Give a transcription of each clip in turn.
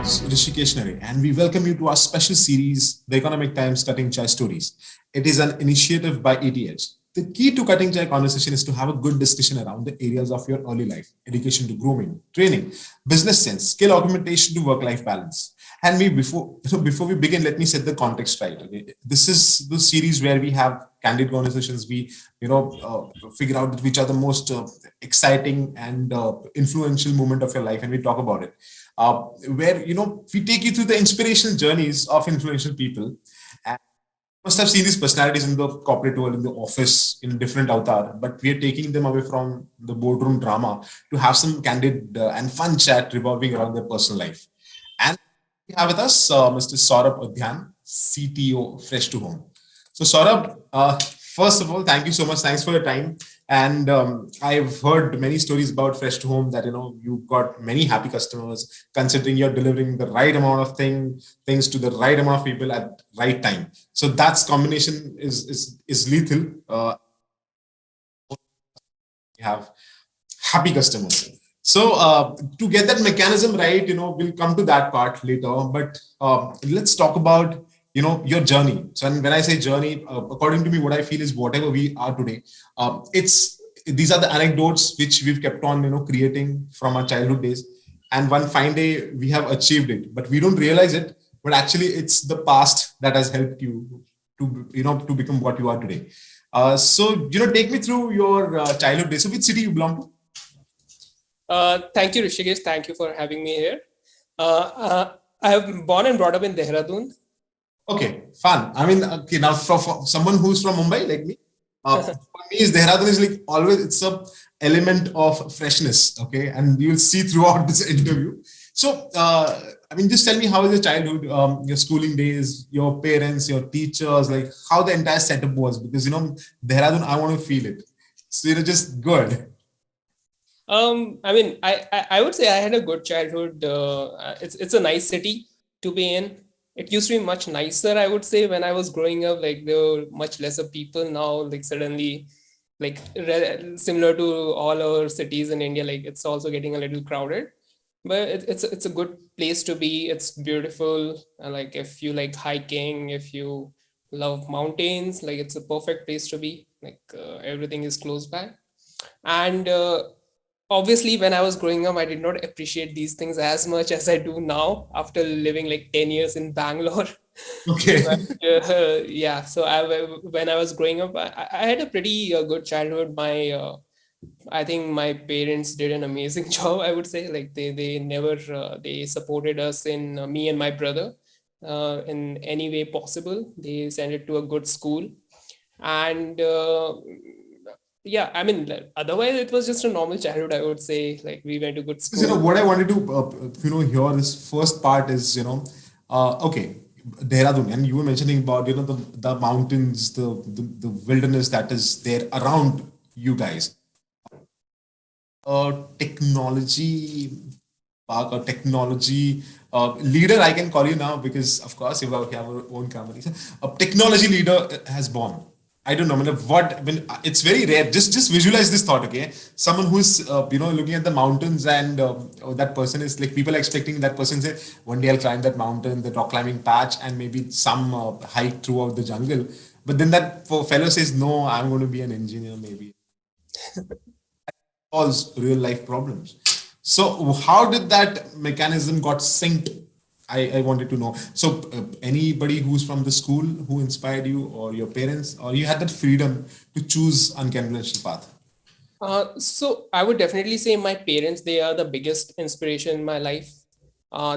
Rishikesh, and we welcome you to our special series, The Economic Times Cutting Chai Stories. It is an initiative by ETH. The key to cutting chai conversation is to have a good discussion around the areas of your early life, education to grooming, training, business sense, skill augmentation to work-life balance. And before we begin, let me set the context right. Okay? This is the series where we have candid conversations. We figure out which are the most exciting and influential moment of your life, and we talk about it. Where we take you through the inspirational journeys of influential people. And must have seen these personalities in the corporate world, in the office, in different avatar, but we are taking them away from the boardroom drama to have some candid and fun chat revolving around their personal life. And we have with us Mr. Saurabh Odhyan, CTO, Fresh to Home. So Saurabh, first of all, thank you so much. Thanks for your time. And I've heard many stories about Fresh to Home that you got many happy customers, considering you're delivering the right amount of things to the right amount of people at right time. So that's combination is lethal. We have happy customers. So to get that mechanism right, we'll come to that part later. But let's talk about your journey. So when I say journey, according to me, what I feel is whatever we are today, these are the anecdotes which we've kept on creating from our childhood days, and one fine day we have achieved it, but we don't realize it. But actually, it's the past that has helped you to become what you are today. So take me through your childhood days. So which city you belong to? Thank you, Rishikesh. Thank you for having me here. I have been born and brought up in Dehradun. Okay, fun. I mean, okay, now for someone who's from Mumbai, like me, for me, is Dehradun is like always, it's a element of freshness, okay? And you'll see throughout this interview. So, I mean, just tell me, how was your childhood, your schooling days, your parents, your teachers, like how the entire setup was? Because, Dehradun, I want to feel it. So, just good. I mean, I would say I had a good childhood. It's a nice city to be in. It used to be much nicer, I would say, when I was growing up. Like there were much lesser people. Now, like suddenly, like similar to all our cities in India, like it's also getting a little crowded. But it's a good place to be. It's beautiful. Like if you like hiking, if you love mountains, like it's a perfect place to be. Like everything is close by. And obviously, when I was growing up, I did not appreciate these things as much as I do now after living like 10 years in Bangalore. Okay. But yeah, so when I was growing up, I had a pretty good childhood. I think my parents did an amazing job, I would say. Like they never they supported us in me and my brother in any way possible. They sent it to a good school, and yeah, I mean, otherwise it was just a normal childhood, I would say. Like we went to good Because, school. what I wanted to hear this first part is okay, Dehradun, and you were mentioning about the mountains, the wilderness that is there around you guys. Technology park or technology leader, I can call you now, because of course you have our own company. So, a technology leader has born. I don't know. I mean, it's very rare. Just visualize this thought, okay? Someone who's looking at the mountains, and that person is like, people are expecting that person say one day I'll climb that mountain, the rock climbing patch, and maybe some hike throughout the jungle. But then that fellow says, no, I'm going to be an engineer, maybe solves real life problems. So how did that mechanism got synced? I wanted to know. So anybody who's from the school who inspired you, or your parents, or you had that freedom to choose unconventional path? So I would definitely say my parents, they are the biggest inspiration in my life.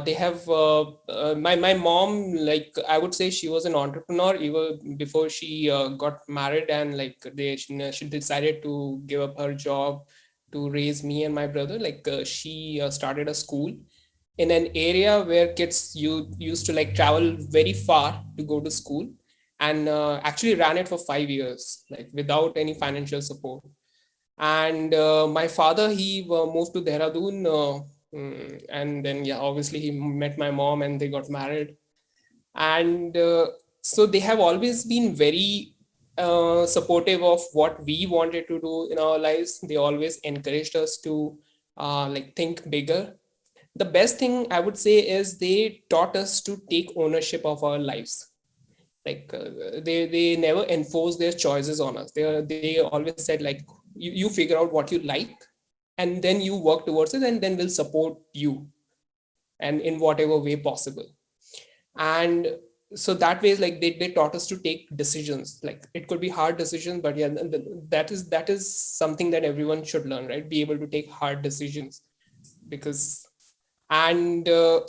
They have my mom, like I would say she was an entrepreneur even before she got married, and like she decided to give up her job to raise me and my brother. Like she started a school in an area where kids used to like travel very far to go to school, and actually ran it for 5 years like without any financial support. And my father, he moved to Dehradun, and then yeah, obviously he met my mom and they got married. And so they have always been very supportive of what we wanted to do in our lives. They always encouraged us to like think bigger. the best thing I would say is they taught us to take ownership of our lives. Like they never enforce their choices on us. They always said like you figure out what you like, and then you work towards it, and then we'll support you and in whatever way possible. And so that way, like they taught us to take decisions. Like it could be hard decisions, but yeah, that is something that everyone should learn, right? Be able to take hard decisions. Because and uh,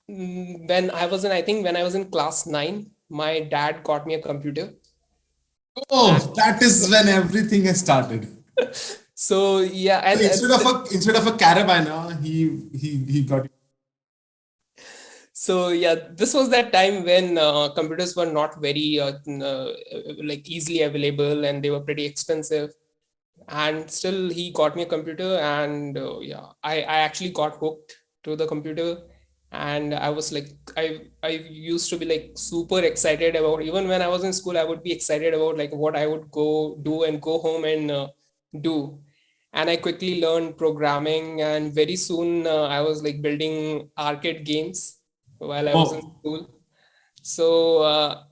when I was in, I think when I was in class 9, my dad got me a computer. And Oh, that is when everything has started. so yeah, So instead of a carabiner, he got. so yeah, this was that time when computers were not very like easily available, and they were pretty expensive. And still he got me a computer, and yeah, I actually got hooked to the computer. And I was like, I used to be like super excited about, even when I was in school, I would be excited about like what I would go do and go home and do. And I quickly learned programming, and very soon I was like building arcade games while I was in Oh, school. So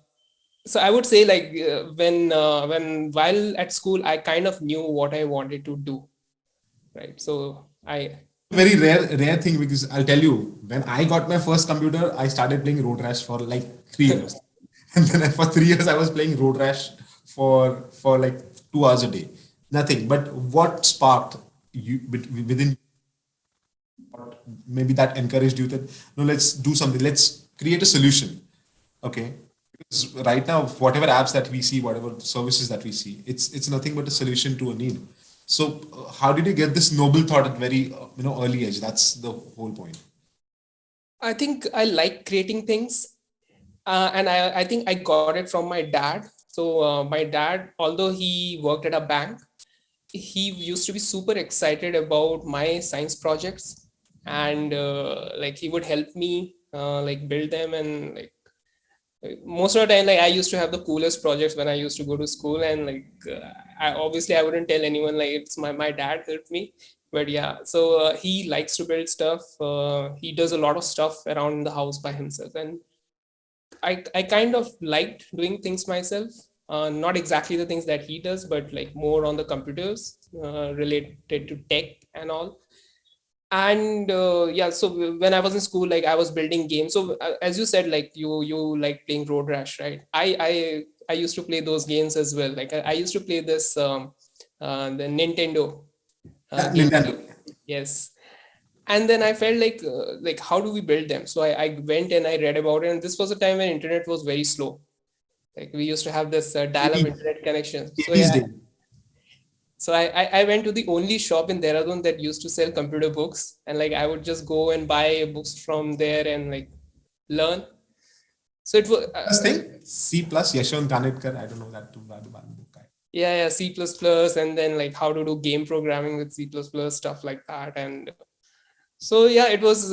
so I would say like when while at school, I kind of knew what I wanted to do, right? So I very rare thing, because I'll tell you, when I got my first computer, I started playing Road Rash for like 3 years, and then for 3 years I was playing Road Rash for like 2 hours a day. Nothing. But what sparked you within, maybe that encouraged you that no, let's do something, let's create a solution. Okay, because right now whatever apps that we see, whatever services that we see, it's nothing but a solution to a need. So how did you get this noble thought at very early age? That's the whole point. I think I like creating things, and I think I got it from my dad. So my dad, although he worked at a bank, he used to be super excited about my science projects. And like he would help me like build them. And like most of the time, like I used to have the coolest projects when I used to go to school. And like I wouldn't tell anyone like it's my dad helped me. But yeah, so he likes to build stuff. He does a lot of stuff around the house by himself. And I kind of liked doing things myself. Not exactly the things that he does, but like more on the computers related to tech and all. And yeah, so when I was in school, like I was building games. So as you said, like you like playing Road Rash, right? I used to play those games as well. Like I used to play this the Nintendo Yeah, game. Nintendo. Yes. And then I felt like how do we build them? So I went and I read about it. And this was a time when internet was very slow. Like we used to have this dial-up 80s, internet connection. So 80s yeah, day. so I went to the only shop in Dehradun that used to sell computer books. And like I would just go and buy books from there and like learn. So it was Plus thing, C plus Yashwant Kanetkar. I don't know that too bad about the book. yeah, C++, and then like how to do game programming with C++, stuff like that. And so yeah, it was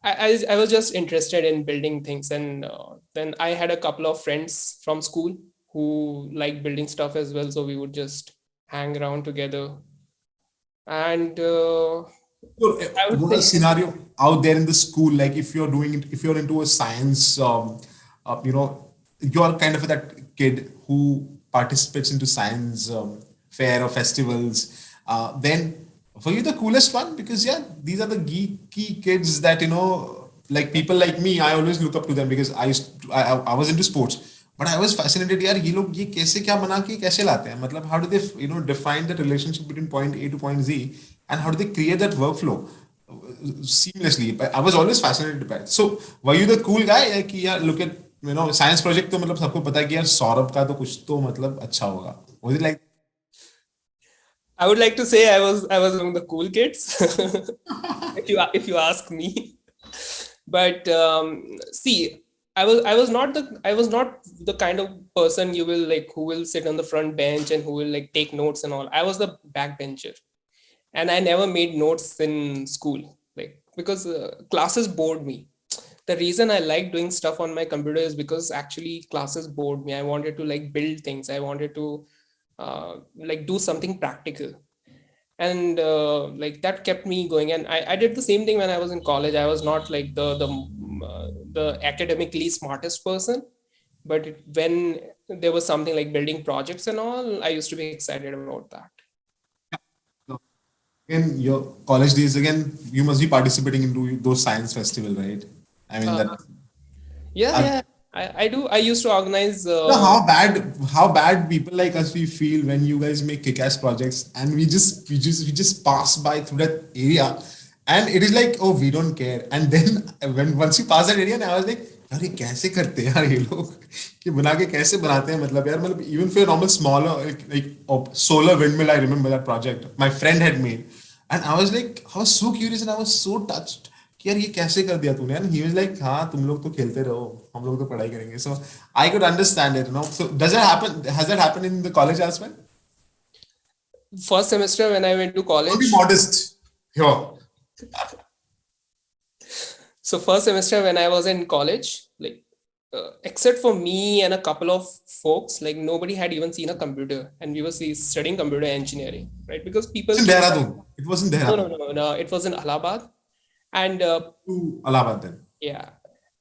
I was just interested in building things. And then I had a couple of friends from school who like building stuff as well. So we would just hang around together. And So, I would what a say scenario out there in the school, like if you're doing it, if you're into a science, you're kind of that kid who participates into science fair or festivals. Then were you the coolest one? Because yeah, these are the geeky kids that like people like me. I always look up to them because I was into sports. But I was fascinated, यार ये लोग ये कैसे क्या बना के कैसे लाते हैं, मतलब how do they define that relationship between point A to point Z, and how do they create that workflow seamlessly? But I was always fascinated by it. So were you the cool guy कि यार look at science project, तो मतलब सबको पता है कि यार सौरभ का तो कुछ तो मतलब अच्छा होगा. Was it like I would like to say I was among the cool kids, if you ask me. But see, I was not the kind of person you will like who will sit on the front bench and who will like take notes and all. I was the backbencher, and I never made notes in school, like because classes bored me. The reason I like doing stuff on my computer is because actually classes bored me. I wanted to like build things. I wanted to like do something practical. and like that kept me going. And I did the same thing when I was in college. I was not like the academically smartest person, but when there was something like building projects and all, I used to be excited about that. So again, your college days again, you must be participating into those science festival, right? I mean uh, that. yeah, yeah, I do. I used to organize You know how bad people like us we feel when you guys make kick-ass projects and we just pass by through that area and it is like, oh, we don't care, and then when once you pass that area and I was like, यार ये कैसे करते हैं यार ये लोग कि बना के कैसे बनाते हैं मतलब यार मतलब even for a normal smaller like solar windmill. I remember that project my friend had made and I was like, I was so curious and I was so touched कि यार ये कैसे कर दिया तूने, and he was like, हाँ तुम लोग तो खेलते रहो, हम लोग तो पढ़ाई करेंगे. So I could understand it, you know. So does that happen? Has that happened in the college as well? First semester when I went to Don't be college. modest. Here. So first semester when I was in college, like except for me and a couple of folks, like nobody had even seen a computer, and we were studying computer engineering, right? Because It people was in came from, Dehradun. It was in no, no, Dehradun. no, no, it was in Allahabad, and To Allahabad then. yeah,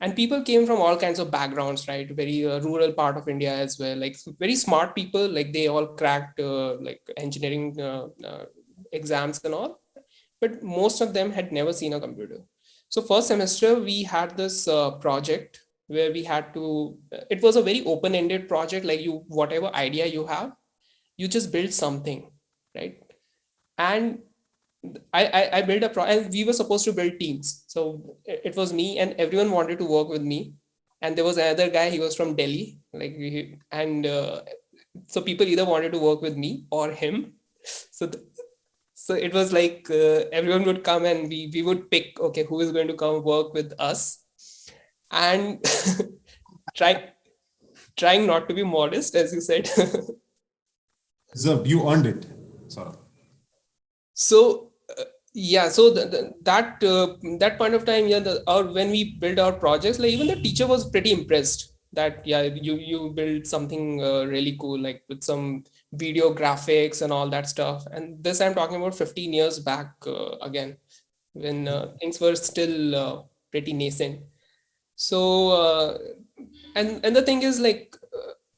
and people came from all kinds of backgrounds, right? Very rural part of India as well, like very smart people, like they all cracked like engineering exams and all, but most of them had never seen a computer. So first semester we had this project where we had to. It was a very open-ended project, like you whatever idea you have, you just build something, right? And I built and we were supposed to build teams. So it was me and everyone wanted to work with me. And there was another guy, he was from Delhi, like and so people either wanted to work with me or him. So so it was like everyone would come and we would pick, okay, who is going to come work with us, and try trying not to be modest, as you said. Deserved. You earned it. Sorry. So yeah, so that point of time, yeah, or when we build our projects, like even the teacher was pretty impressed that yeah, you build something really cool, like with some video graphics and all that stuff. And this I'm talking about 15 years back, again, when things were still pretty nascent. So and the thing is, like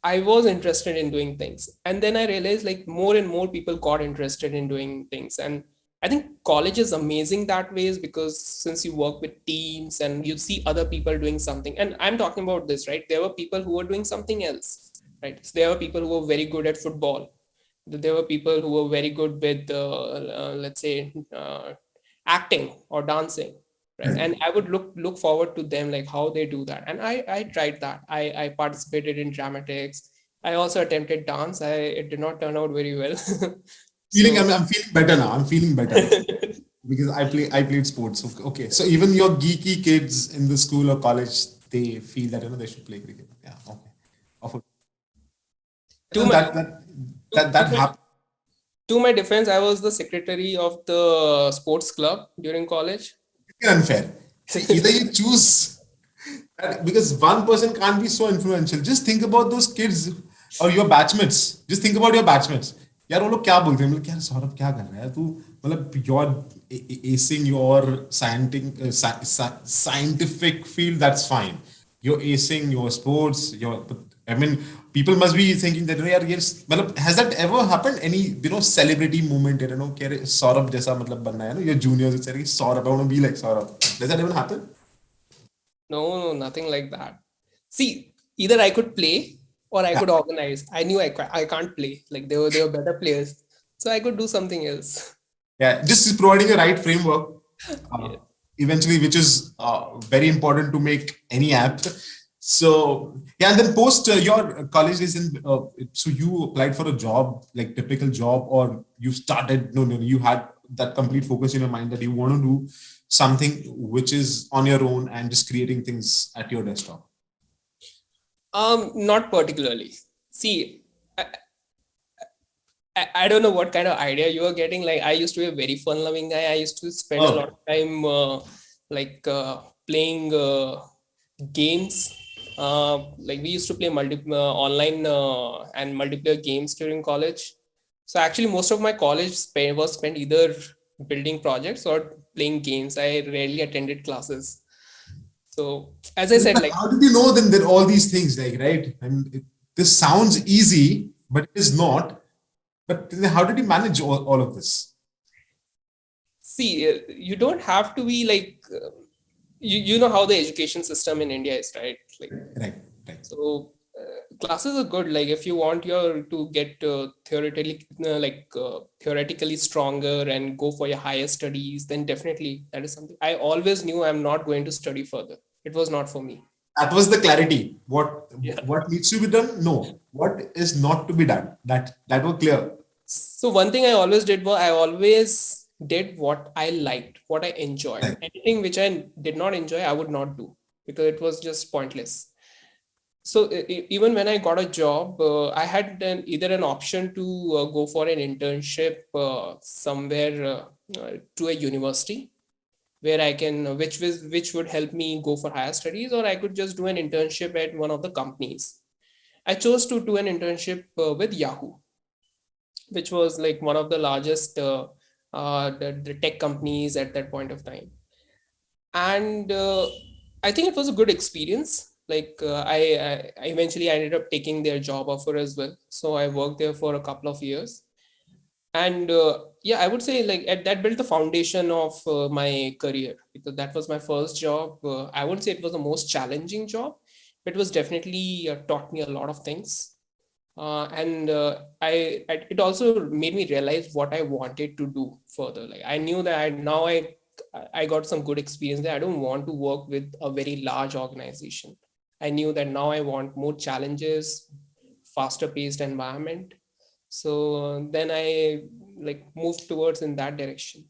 I was interested in doing things, and then I realized like more and more people got interested in doing things. And I think college is amazing that ways, because since you work with teams and you see other people doing something, and I'm talking about this, right? There were people who were doing something else, right? So there were people who were very good at football. There were people who were very good with let's say acting or dancing, right? And I would look forward to them, like how they do that. And I tried that. I participated in dramatics. I also attempted dance. It did not turn out very well. Feeling So I'm feeling better now. I'm feeling better now because I played sports. Okay, okay. So even your geeky kids in the school or college, they feel that they should play cricket. Yeah. Okay. Of- to And my that that to, that to that my happened. to my defense, I was the secretary of the sports club during college. Unfair. See, either you choose because one person can't be so influential. Just think about those kids or your batchmates. Just think about your batchmates. यार वो लोग क्या बोलते हैं मतलब क्या सौरभ क्या कर रहा है तू मतलब you're acing your scientific field, that's fine. You're acing your sports, your I mean people must be thinking that यार yes मतलब has that ever happened any celebrity moment कि अरे सौरभ जैसा मतलब बनना है your juniors say Saurabh I want to be like Saurabh. Does that even happen? No, nothing like that. See, either I could play or I Yeah. could organize. I knew I can't play. Like they were better players, so I could do something else. Yeah, just providing a right framework, uh, Yeah. eventually, which is very important to make any app. So yeah, and then post your college is in. So you applied for a job, like typical job, or you started? No, no, you had that complete focus in your mind that you want to do something which is on your own and just creating things at your desktop. Not particularly. See, I don't know what kind of idea you are getting. Like I used to be a very fun-loving guy. I used to spend a lot Oh, of time like playing games. Like we used to play online and multiplayer games during college. So actually, most of my college was spent either building projects or playing games. I rarely attended classes. So as I said, like, How did you know then that all these things, like, right? I mean, this sounds easy, but it is not. But then how did you manage all of this? see, you don't have to be like, you know how the education system in India is, right? Like, Right, right. so classes are good. Like if you want your to get theoretically stronger and go for your higher studies, then definitely that is something. I always knew I'm not going to study further. It was not for me. That was the clarity. What Yeah. what needs to be done? No. What is not to be done? That was clear. So one thing I always did was I always did what I liked, what I enjoyed. Right. Anything which I did not enjoy, I would not do because it was just pointless. So even when I got a job, I had either an option to go for an internship somewhere to a university where I can, which would help me go for higher studies, or I could just do an internship at one of the companies. I chose to do an internship with Yahoo, which was like one of the largest the tech companies at that point of time. And I think it was a good experience. Like I eventually I ended up taking their job offer as well, so I worked there for a couple of years. And yeah, I would say like that built the foundation of my career, because that was my first job. I wouldn't say it was the most challenging job, but it was definitely taught me a lot of things. And it also made me realize what I wanted to do further. Like I knew that I got some good experience there. I don't want to work with a very large organization. I knew that now I want more challenges, faster paced environment. So then I like moved towards in that direction.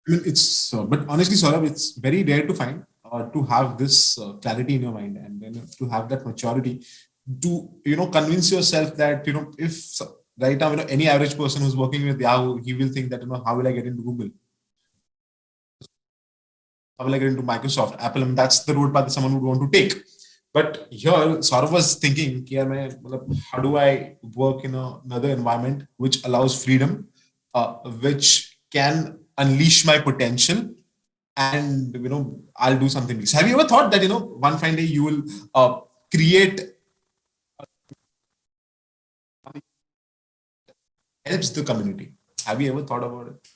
I mean, it's but honestly, Saurabh, it's very rare to find to have this clarity in your mind, and then to have that maturity to convince yourself that if right now any average person who's working with Yahoo, he will think that how will I get into Google, how will I get into Microsoft, Apple. I mean, that's the road path that someone would want to take. But here, Saurabh was thinking, कि यार how do I work in another environment which allows freedom, which can unleash my potential, and I'll do something else. Have you ever thought that one fine day you will create helps the community? Have you ever thought about it?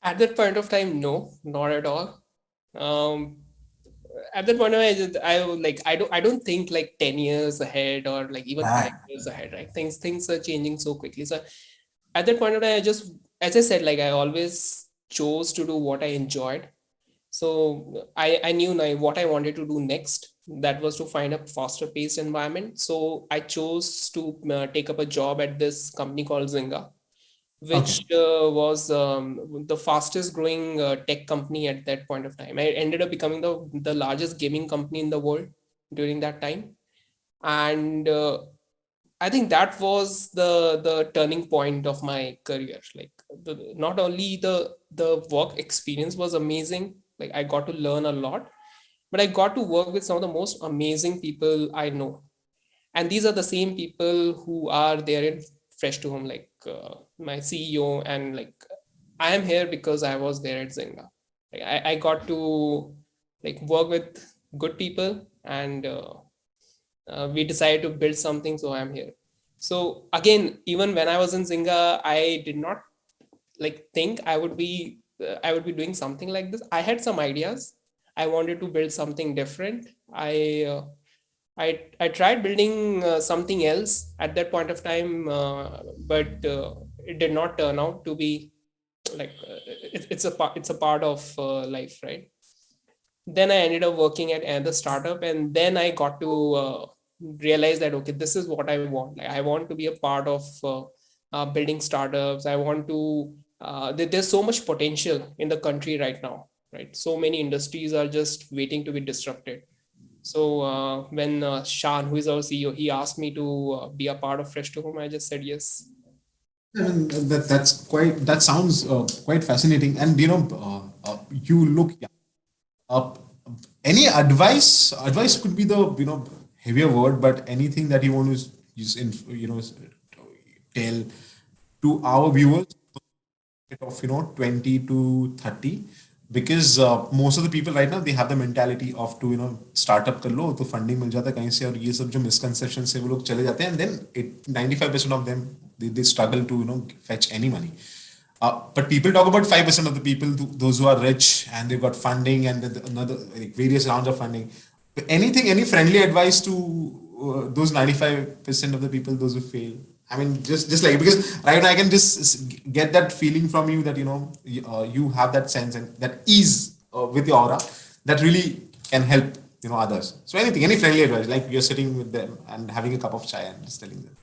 At that point of time, no, not at all. Um, at that point, I don't think like 10 years ahead or like even Right. 5 years ahead, right? Things are changing so quickly. So at that point of time, I just, as I said, like I always chose to do what I enjoyed. So I knew now what I wanted to do next. That was to find a faster paced environment. So I chose to take up a job at this company called Zynga, Okay. which was the fastest growing tech company at that point of time. I ended up becoming the largest gaming company in the world during that time. And I think that was the turning point of my career. Like not only the work experience was amazing, like I got to learn a lot, but I got to work with some of the most amazing people I know. And these are the same people who are there in Fresh to Home, like my CEO. And like I am here because I was there at Zynga. Like I got to like work with good people, and we decided to build something, so I'm here. So again, even when I was in Zynga, I did not like think I would be doing something like this. I had some ideas. I wanted to build something different. I tried building something else at that point of time, but it did not turn out to be like it's a part of life, right? Then I ended up working at another startup, and then I got to realize that okay, this is what I want. Like I want to be a part of building startups. I want to. There's so much potential in the country right now, right? So many industries are just waiting to be disrupted. So when Shan, who is our CEO, he asked me to be a part of Fresh to Home, I just said yes. I mean, that sounds quite fascinating. And you look young. Uh, any advice? Advice could be the heavier word, but anything that you want to use in tell. to our viewers of 20 to 30, because most of the people right now they have the mentality of to startup कर लो तो funding मिल जाता है कहीं से, और ये सब जो misconceptions है वो लोग चले जाते हैं, and then 95% of them they struggle to fetch any money. But people talk about 5% of the people, those who are rich and they've got funding and another like various rounds of funding. Anything, any friendly advice to those 95% of the people, those who fail? I mean, just like, because right now I can just get that feeling from you that you have that sense and that ease with your aura that really can help others. So anything, any friendly advice, like you're sitting with them and having a cup of chai and just telling them.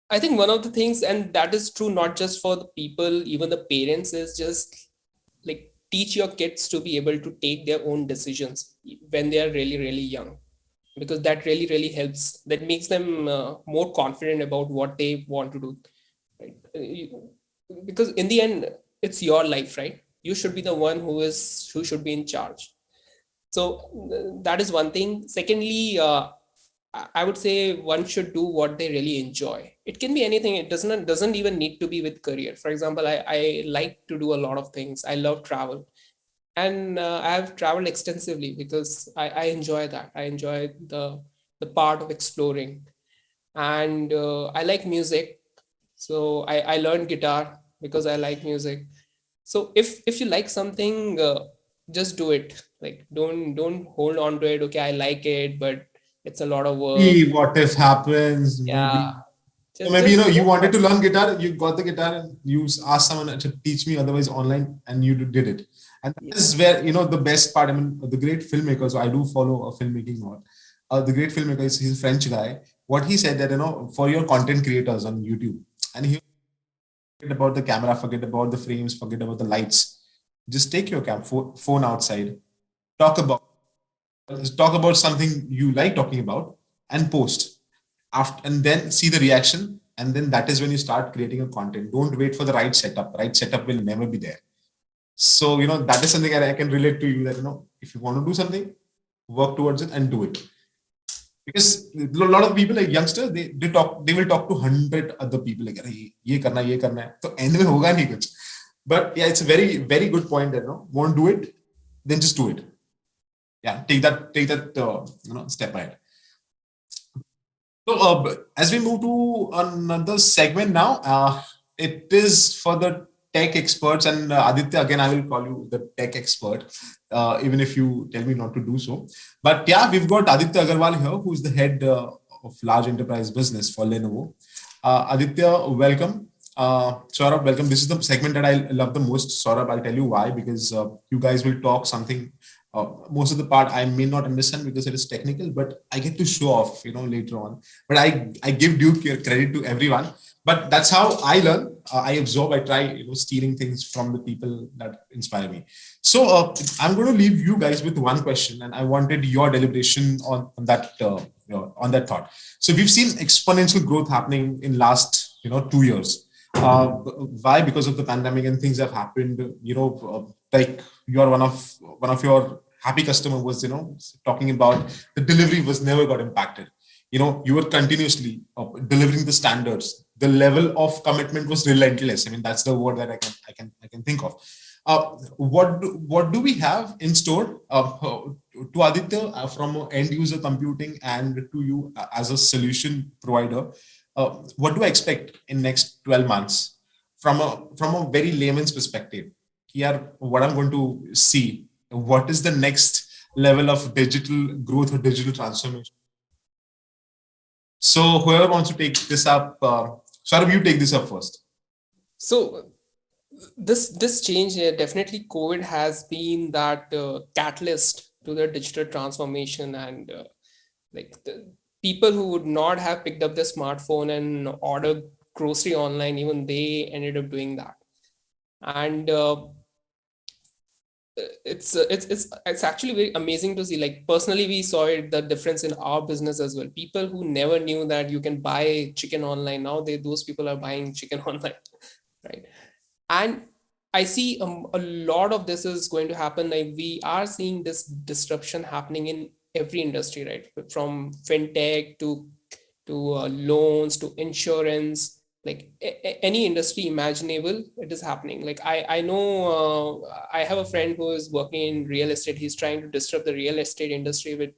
I think one of the things, and that is true not just for the people, even the parents, is just like teach your kids to be able to take their own decisions when they are really, really young, because that really, really helps. That makes them more confident about what they want to do. Right? Because in the end, it's your life, right? You should be the one who should be in charge. So that is one thing. Secondly, I would say one should do what they really enjoy. It can be anything. It doesn't even need to be with career. For example, I like to do a lot of things. I love travel, and I have traveled extensively because I enjoy that. I enjoy the part of exploring, and I like music. So I learned guitar because I like music. So if you like something, just do it. Like don't hold on to it. Okay, I like it, but it's a lot of work. See what if happens, maybe. Yeah, So just maybe just you go for wanted it. to learn guitar, you got the guitar, and you asked someone to teach me, otherwise online, and you did it. And that Yeah. is where the best part. I mean, the great filmmaker. So I do follow a filmmaking lot. The great filmmaker is he's a French guy. What he said that for your content creators on YouTube, and he forget about the camera, forget about the frames, forget about the lights. Just take your phone outside, talk about something you like talking about, and post after, and then see the reaction, and then that is when you start creating a content. Don't wait for the right setup will never be there. So that is something that I can relate to you, that if you want to do something, work towards it and do it. Because a lot of people like youngsters, they will talk to 100 other people like, "अरे, ये करना है तो end में होगा नहीं कुछ." But yeah, it's a very very good point that won't do it, then just do it. Yeah, take that step ahead. So, as we move to another segment now, it is for the tech experts. And Aditya, again, I will call you the tech expert, even if you tell me not to do so. But yeah, we've got Aditya Agarwal here, who's the head of large enterprise business for Lenovo. Aditya, welcome. Saurabh, welcome. This is the segment that I love the most. Saurabh, I'll tell you why, because you guys will talk something. Most of the part I may not understand because it is technical, but I get to show off, later on. But I give due credit to everyone. But that's how I learn. I absorb. I try, stealing things from the people that inspire me. So I'm going to leave you guys with one question, and I wanted your deliberation on that, on that thought. So we've seen exponential growth happening in last, 2 years. Why? Because of the pandemic and things have happened. Like you're one of your happy customer was talking about the delivery was never got impacted. You were continuously delivering the standards. The level of commitment was relentless. I mean, that's the word that I can think of. What do we have in store to Aditya, from end user computing and to you as a solution provider? What do I expect in next 12 months from a very layman's perspective? Here, what I'm going to see, what is the next level of digital growth or digital transformation? So whoever wants to take this up, Saurabh, you take this up first. So this change, definitely COVID has been that catalyst to the digital transformation, and like the people who would not have picked up the smartphone and order grocery online, even they ended up doing that. And it's actually very amazing to see. Like personally, we saw it, the difference in our business as well. People who never knew that you can buy chicken online, now those people are buying chicken online, right? And I see a lot of this is going to happen. Like we are seeing this disruption happening in every industry, right? From fintech to loans to insurance. like any industry imaginable, it is happening. Like I know, I have a friend who is working in real estate. He's trying to disrupt the real estate industry with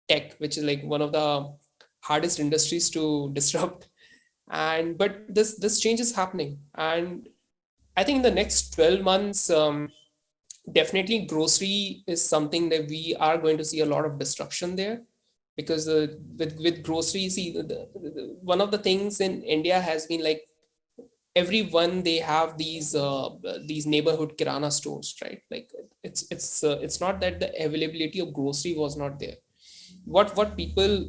tech, which is like one of the hardest industries to disrupt. And but this change is happening, and I think in the next 12 months, definitely grocery is something that we are going to see a lot of disruption there, because with grocery, see, one of the things in India has been like everyone, they have these neighborhood kirana stores, right? Like it's not that the availability of grocery was not there. What people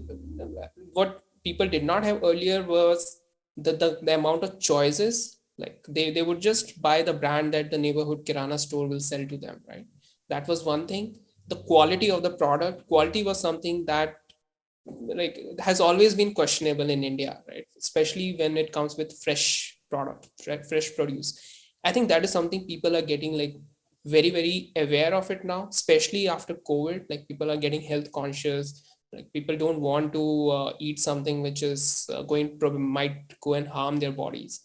did not have earlier was the amount of choices. Like they would just buy the brand that the neighborhood kirana store will sell to them, right? That was one thing. The quality of the product, quality was something that like has always been questionable in India, right? Especially when it comes with fresh product, fresh produce. I think that is something people are getting like very, very aware of it now, especially after COVID. Like people are getting health conscious. Like people don't want to eat something which is might go and harm their bodies.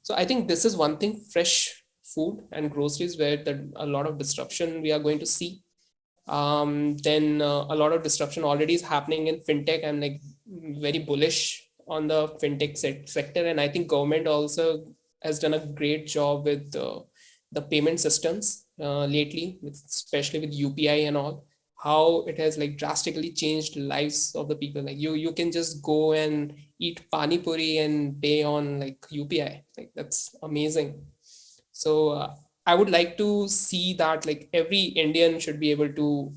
So I think this is one thing: fresh food and groceries, where a lot of disruption we are going to see. Then a lot of disruption already is happening in fintech. I'm like very bullish on the fintech sector, and I think government also has done a great job with the payment systems lately, especially with UPI and all. How it has like drastically changed lives of the people. Like you can just go and eat pani puri and pay on like UPI. Like that's amazing. So I would like to see that like every Indian should be able to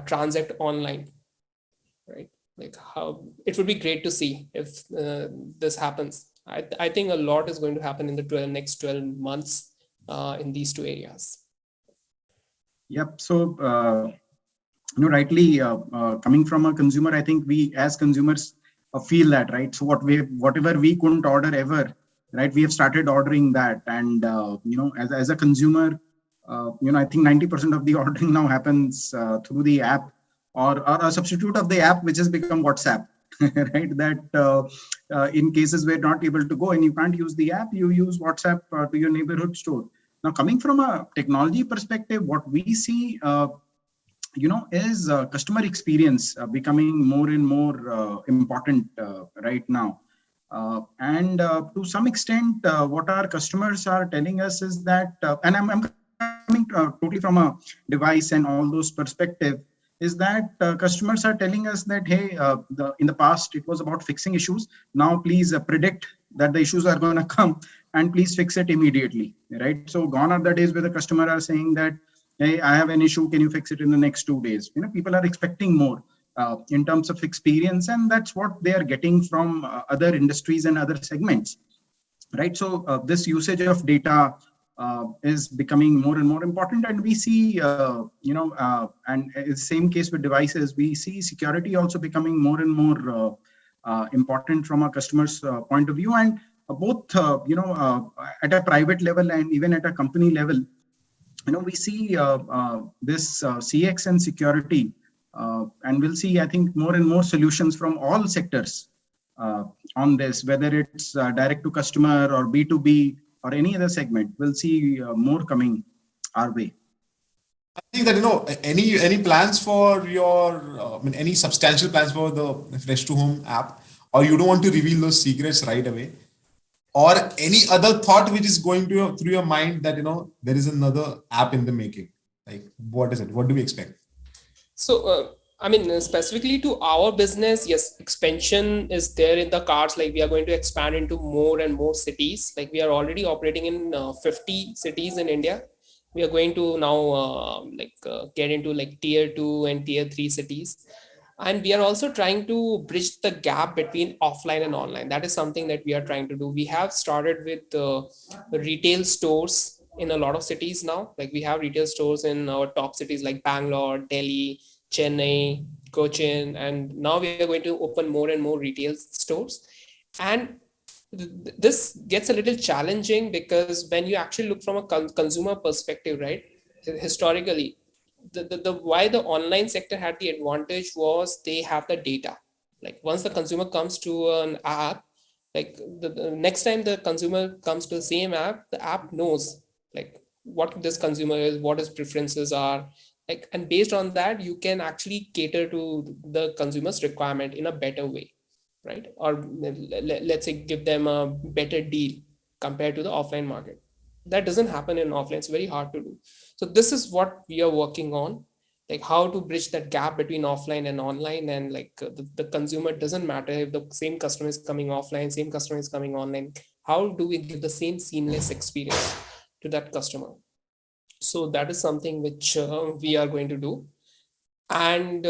transact online, right? Like how it would be great to see if this happens. I think a lot is going to happen in the next 12 months in these two areas. Yep. So, rightly coming from a consumer, I think we as consumers feel that, right? So whatever we couldn't order ever, right? We have started ordering that, and as a consumer, I think 90% of the ordering now happens through the app, or a substitute of the app, which has become WhatsApp, right? That in cases where not able to go and you can't use the app, you use WhatsApp to your neighborhood store. Now, coming from a technology perspective, what we see, is customer experience becoming more and more important right now. And to some extent, what our customers are telling us is that, and I'm coming totally from a device and all those perspective, is that customers are telling us that, hey, in the past, it was about fixing issues. Now, please predict that the issues are going to come and please fix it immediately, right? So gone are the days where the customer are saying that, hey, I have an issue, can you fix it in the next 2 days? People are expecting more in terms of experience, and that's what they are getting from other industries and other segments, right? So this usage of data is becoming more and more important, and we see, and it's same case with devices, we see security also becoming more and more important from a customer's point of view, and both, at a private level and even at a company level, we see this CX and security, and we'll see, I think, more and more solutions from all sectors on this, whether it's direct to customer or B2B or any other segment. We'll see more coming our way. I think that any plans for your any substantial plans for the Fresh to Home app, or you don't want to reveal those secrets right away, or any other thought which is going through your mind that there is another app in the making. Like, what is it? What do we expect? So I mean, specifically to our business, yes, expansion is there in the cards. Like we are going to expand into more and more cities. Like we are already operating in 50 cities in India. We are going to now get into like tier 2 and tier 3 cities. And we are also trying to bridge the gap between offline and online. That is something that we are trying to do. We have started with retail stores in a lot of cities now. Like we have retail stores in our top cities like Bangalore, Delhi, Chennai, Cochin, and now we are going to open more and more retail stores. And this gets a little challenging, because when you actually look from a consumer perspective, right? Historically, the why the online sector had the advantage was they have the data. Like once the consumer comes to an app, like the next time the consumer comes to the same app, the app knows like what this consumer is, what his preferences are, like, and based on that you can actually cater to the consumer's requirement in a better way, right? Or let's say give them a better deal compared to the offline market. That doesn't happen in offline. It's very hard to do. So this is what we are working on, like how to bridge that gap between offline and online. And like the consumer doesn't matter if the same customer is coming offline, same customer is coming online, how do we give the same seamless experience to that customer? So that is something which we are going to do. And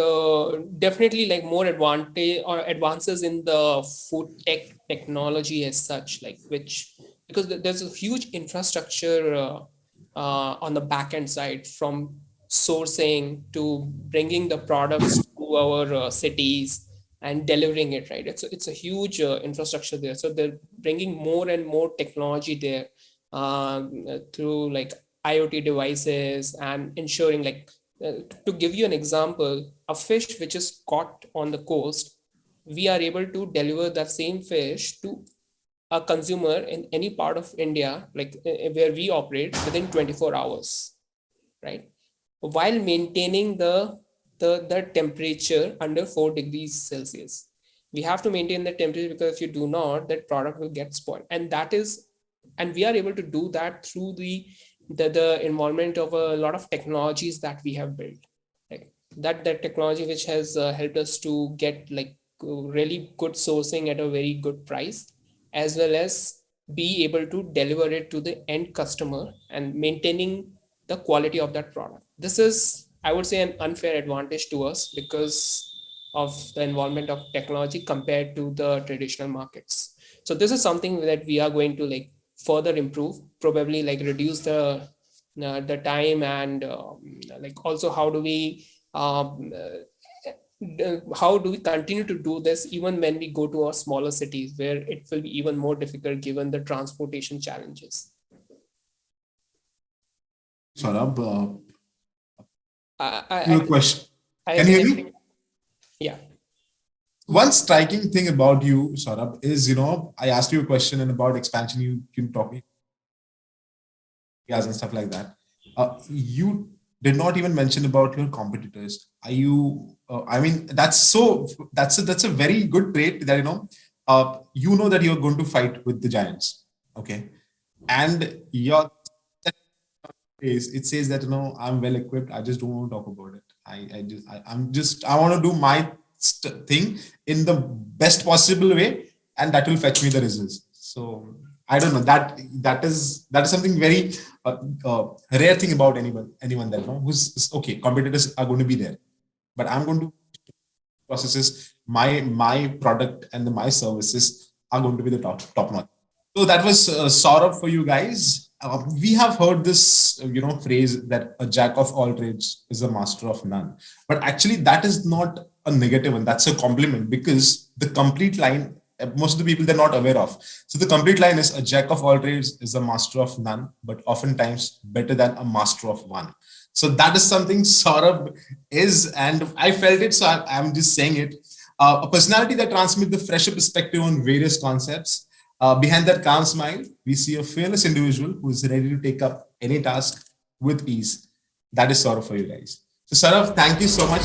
definitely like more advantage or advances in the food tech technology as such, like which, because there's a huge infrastructure on the back end side, from sourcing to bringing the products to our cities and delivering it, right? It's a huge infrastructure there. So they're bringing more and more technology there through like IoT devices and ensuring like to give you an example, a fish which is caught on the coast, we are able to deliver that same fish to a consumer in any part of India, like where we operate, within 24 hours, right? While maintaining the temperature under 4 degrees Celsius. We have to maintain the temperature because if you do not, that product will get spoiled. And that is, and we are able to do that through the involvement of a lot of technologies that we have built, like that technology which has helped us to get like really good sourcing at a very good price, as well as be able to deliver it to the end customer and maintaining the quality of that product. This is, I would say, an unfair advantage to us because of the involvement of technology compared to the traditional markets. So this is something that we are going to like further improve, probably like reduce the time, and like also how do we continue to do this even when we go to our smaller cities where it will be even more difficult given the transportation challenges. Saurabh, I your question. I Can you hear me? Yeah. One striking thing about you, Saurabh, is, I asked you a question and about expansion. You talk me and stuff like that. You did not even mention about your competitors. Are you? I mean, that's a very good trait that you know that you're going to fight with the giants. Okay, and your it says that I'm well equipped. I just don't want to talk about it. I want to do my thing in the best possible way, and that will fetch me the results. So I don't know, that is something very rare thing about anyone that who's okay. Competitors are going to be there, but I'm going to processes my product and my services are going to be the top notch. So that was Saurabh for you guys. We have heard this, phrase that a jack of all trades is a master of none. But actually, that is not a negative one. That's a compliment, because the complete line, most of the people they're not aware of. So the complete line is: a jack of all trades is a master of none, but oftentimes better than a master of one. So that is something Saurabh is, and I felt it, so I'm just saying it. A personality that transmits the fresher perspective on various concepts. Behind that calm smile, we see a fearless individual who is ready to take up any task with ease. That is Saurabh for you guys. So Saurabh, thank you so much.